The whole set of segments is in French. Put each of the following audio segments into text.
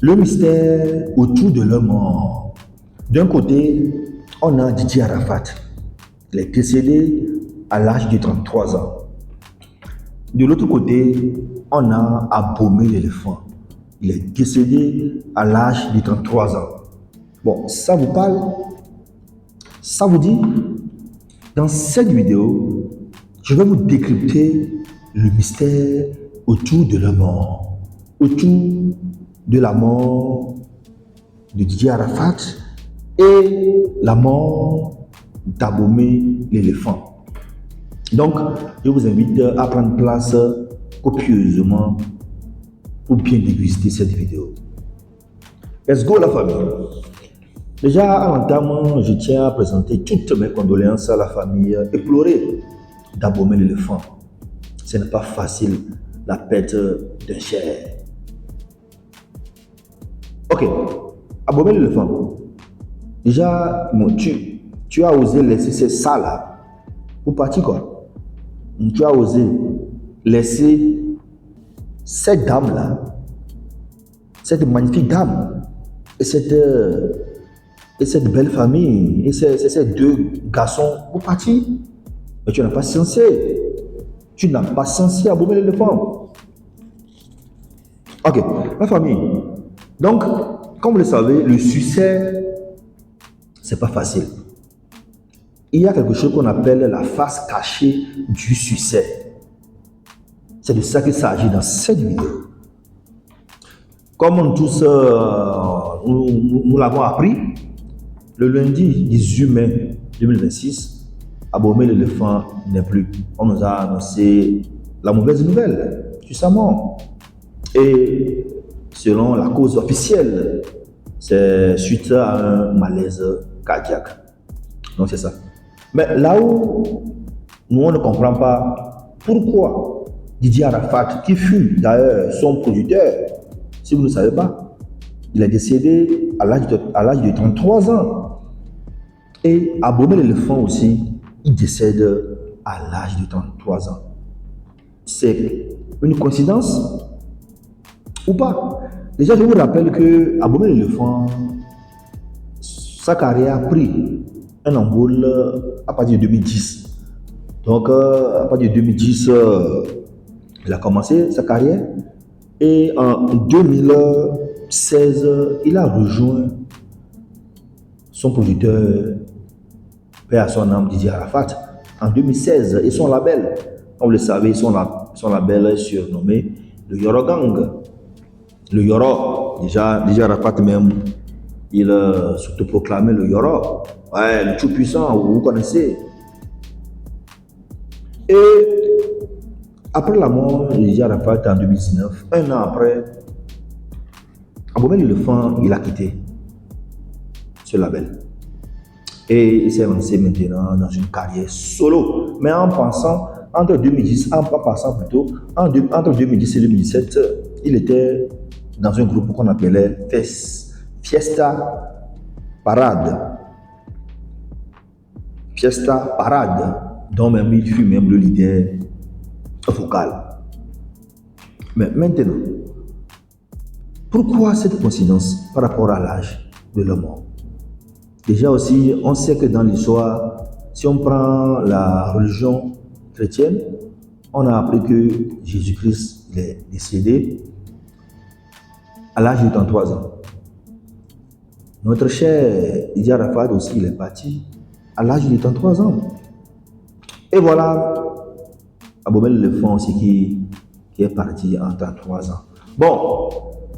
Le mystère autour de leur mort. D'un côté, on a Didier Arafat. Il est décédé à l'âge de 33 ans. De l'autre côté, on a Abomey l'éléphant. Il est décédé à l'âge de 33 ans. Bon, ça vous parle? Ça vous dit? Dans cette vidéo, je vais vous décrypter le mystère autour de leur mort, autour de la mort de Didier Arafat et la mort d'Abomey l'éléphant. Donc, je vous invite à prendre place copieusement pour bien déguster cette vidéo. Let's go la famille. Déjà à l'entame, je tiens à présenter toutes mes condoléances à la famille éplorée d'Abomey l'éléphant. Ce n'est pas facile, la perte d'un cher. Ok, Abomey l'éléphant. Déjà, tu as osé laisser ces ça là pour partir quoi. Tu as osé laisser cette dame là, cette magnifique dame et cette belle famille et ces deux garçons pour partir. Mais tu n'as pas censé. Tu n'as pas censé Abomey l'éléphant. Ok, ma famille. Donc, comme vous le savez, le succès, c'est pas facile. Il y a quelque chose qu'on appelle la face cachée du succès. C'est de ça qu'il s'agit dans cette vidéo. Comme nous tous, nous l'avons appris, le lundi 18 mai 2026, Abomey l'éléphant n'est plus. On nous a annoncé la mauvaise nouvelle sur sa mort. Et selon la cause officielle, c'est suite à un malaise cardiaque. Donc c'est ça. Mais là où nous on ne comprend pas pourquoi Didier Arafat, qui fut d'ailleurs son producteur, si vous ne savez pas, il est décédé à l'âge de 33 ans. Et Abomey l'éléphant aussi, il décède à l'âge de 33 ans. C'est une coïncidence ou pas? Déjà, je vous rappelle que Abomey l'éléphant, sa carrière a pris un envol à partir de 2010. Donc, à partir de 2010, il a commencé sa carrière. Et en 2016, il a rejoint son producteur, paix à son âme, Didier Arafat, en 2016. Et son label, comme vous le savez, son label est surnommé le Yoro Gang. Le Yoro, déjà Arafat même, il s'autoproclamait le Yoro. Ouais, le tout puissant, vous connaissez. Et après la mort de Didier Arafat en 2019, un an après, Abomey l'éléphant, il a quitté ce label. Et il s'est lancé maintenant dans une carrière solo. Mais en pensant, entre 2010, entre 2010 et 2017, il était dans un groupe qu'on appelait Fiesta Parade. Fiesta Parade, dont même il fut même le leader vocal. Mais maintenant, pourquoi cette coïncidence par rapport à l'âge de la mort? Déjà aussi, on sait que dans l'histoire, si on prend la religion chrétienne, on a appris que Jésus-Christ est décédé à l'âge de 33 ans. Notre cher Didier Arafat aussi, il est parti à l'âge de 33 ans. Et voilà, Abomey l'éléphant aussi qui est parti en 33 ans. Bon,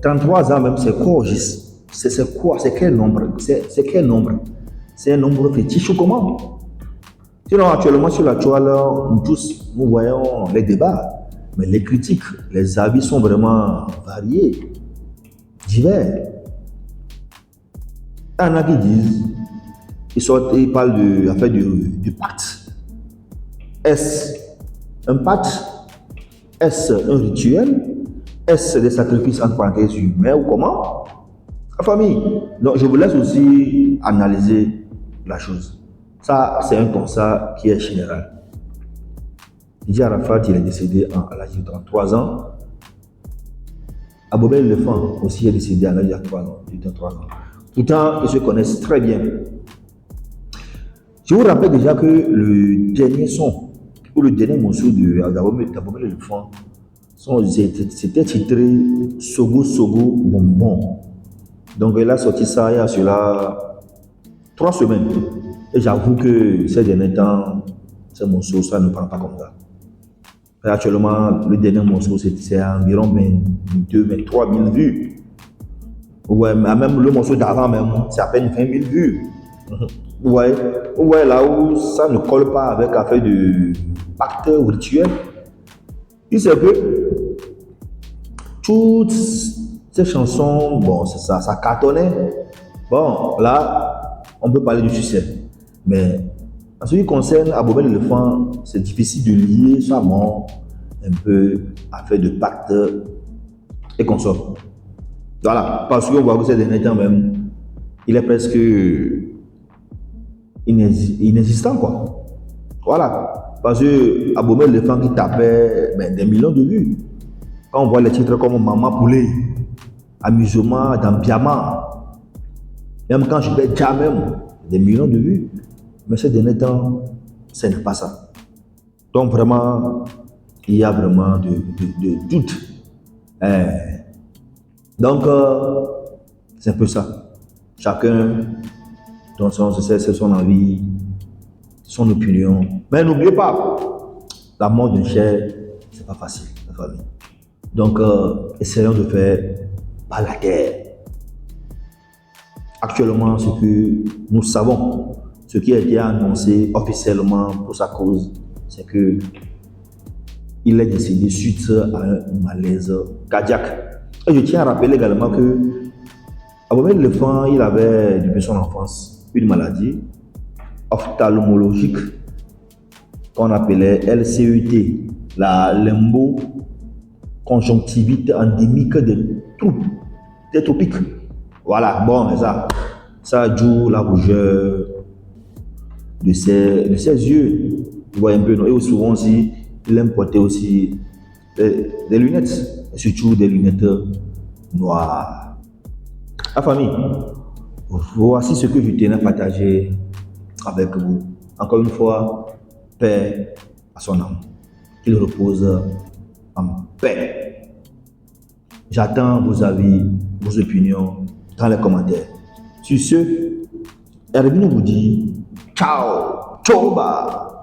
33 ans même, c'est quoi juste? C'est quoi? C'est quel nombre? C'est quel nombre? C'est un nombre fétiche ou comment? Sinon, actuellement, sur la toile, nous voyons les débats, mais les critiques, les avis sont vraiment variés, divers. Il y en a qui disent, ils parlent de pacte. Est-ce un pacte? Est-ce un rituel? Est-ce des sacrifices entre parenthèses humains ou comment? La famille. Donc, je vous laisse aussi analyser la chose. Ça, c'est un constat qui est général. Didier Arafat, il est décédé à l'âge de 33 ans. Abomey l'éléphant aussi est décédé à l'âge de 3 ans. Pourtant, ils se connaissent très bien. Je vous rappelle déjà que le dernier son, ou le dernier morceau d'Abomey l'éléphant, c'était titré Sogo Sogo Bonbon. Donc il a sorti ça il y a cela 3 semaines. Et j'avoue que ces derniers temps, ce morceau, ça ne prend pas comme ça. Et actuellement, le dernier morceau, c'est environ 23 000 vues. Ouais, mais même le morceau d'avant, même, c'est à peine 20 000 vues. Ouais, ouais, là où ça ne colle pas avec l'affaire de pacte rituel. Il sait que toutes ces chansons, bon, ça cartonnait. Bon, là, on peut parler du succès. Mais en ce qui concerne Abomey l'éléphant, c'est difficile de lier sa mort un peu à faire de pacte et consorts. Voilà, parce qu'on voit que ces derniers temps même, il est presque inexistant, quoi. Voilà, parce que Abomey l'éléphant qui tapait des millions de vues. Quand on voit les titres comme Maman Poulet, Amusement dans Pyjama, même quand je fais déjà même des millions de vues, mais ces derniers temps, ce n'est pas ça. Donc vraiment, il y a vraiment de doute. Donc, c'est un peu ça. Chacun, dans c'est son envie, son opinion. Mais n'oubliez pas, la mort d'une chair, c'est pas facile, la famille. Donc, essayons de faire pas la guerre. Actuellement, ce que nous savons, ce qui a été annoncé officiellement pour sa cause, c'est que il est décédé suite à un malaise cardiaque. Et je tiens à rappeler également que Abomey l'éléphant, il avait depuis son enfance une maladie ophtalmologique qu'on appelait LCET, la limbo-conjonctivite endémique des tropiques. Voilà, bon, ça joue la rougeur de ses yeux. Vous voyez un peu, non? Et souvent aussi, il aime porter aussi des lunettes, surtout des lunettes noires. La famille, voici ce que je tenais à partager avec vous. Encore une fois, paix à son âme. Qu'il repose en paix. J'attends vos avis, vos opinions dans les commentaires. Sur ce, Erwin vous dit ciao, ciao, bye.